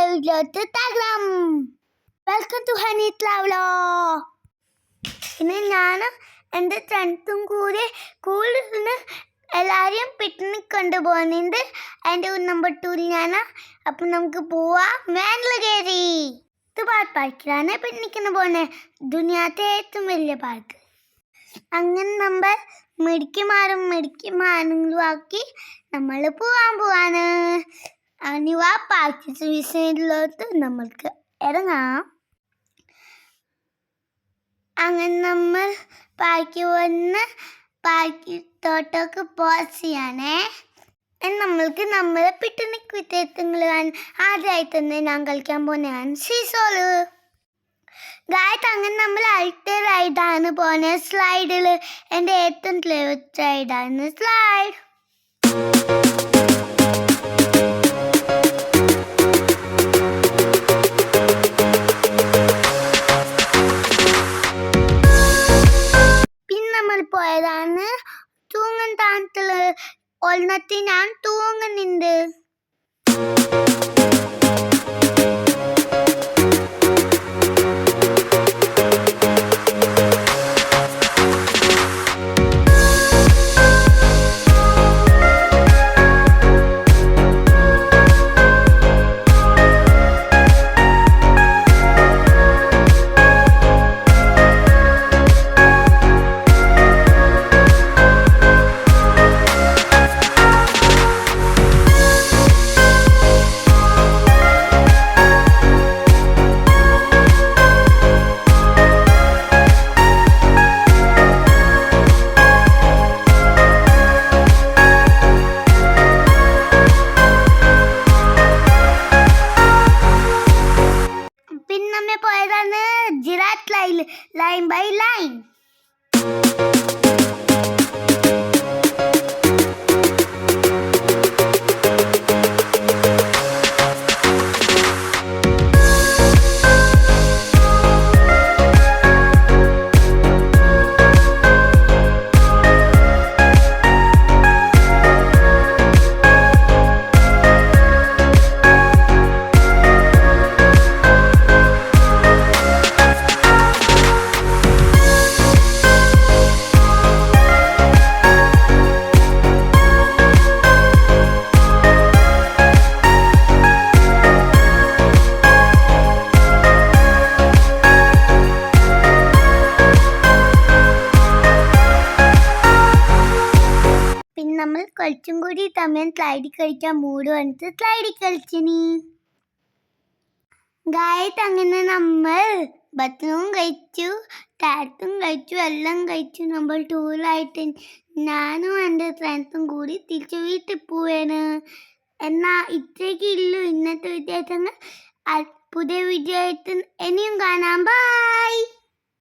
വീഡിയോട്ട് തകരം. Welcome to Honey Travelo. ഇന്ന് ഞാനും എൻ്റെ ഫ്രണ്ട്സും കൂടി സ്കൂളിൽ നിന്ന് എല്ലാവരെയും പിക്നിക് കൊണ്ടുപോകുന്നുണ്ട്. എൻ്റെ നമ്പർ 2 ഞാൻ. അപ്പം നമുക്ക് പോവാം. വേനൽ കയറി ഇത് പാർക്കിലാണ് പിക്നിക്കിന് പോകുന്നത്. ദുനിയാത്തെ ഏറ്റവും വലിയ പാർക്ക്. അങ്ങനെ നമ്മൾ മിടുക്കിമാരും ആക്കി നമ്മൾ പോവാണ്. അനിവാ പാർക്ക് സീസണിലോട്ട് നമ്മൾക്ക് ഇറങ്ങാം. അങ്ങനെ നമ്മൾ പാർക്കിൽ വന്ന് പാർക്കിലോട്ടൊക്കെ പോസ് ചെയ്യണേ. നമ്മൾക്ക് നമ്മളെ പിക്നിക് വിദ്യാർത്ഥികൾ ആദ്യമായി തന്നെ ഞാൻ കളിക്കാൻ പോകുന്നതാണ് സീസോള്. ഗായ്സ്, അങ്ങനെ നമ്മൾ അടുത്ത റൈഡാണ് പോകുന്നത്. സ്ലൈഡിൽ എൻ്റെ ഏറ്റവും ഫേവറേറ്റ് റൈഡാണ് സ്ലൈഡ്. പിന്നെ നമ്മൾ പോയതാണ് തൂങ്ങൻ താണത്തില്. ഒന്നത്തി ഞാൻ തൂങ്ങുന്നുണ്ട്. പോയതാണ് ജിറാറ്റ് ലൈൻ ബൈ ലൈൻ. നമ്മൾ കുറച്ചും കൂടി സമയം സ്ലൈഡിൽ കളിക്കാൻ മൂട് വന്നിട്ട് സ്ലൈഡിൽ കളിച്ചിനി. ഗായ്സ്, അങ്ങനെ നമ്മൾ ഭക്ഷണവും കഴിച്ചു, ടാറ്റും കഴിച്ചു, എല്ലാം കഴിച്ചു. നമ്മൾ ടൂറായിട്ട് ഞാനും എൻ്റെ ഫ്രണ്ട്സും കൂടി തിരിച്ചു വീട്ടിൽ പോവാണ്. എന്നാൽ ഇത്രയൊക്കെ ഉള്ളൂ ഇന്നത്തെ വിശേഷങ്ങൾ. പുതിയ വീഡിയോ ആയിട്ട് ഇനിയും കാണാം. ബൈ.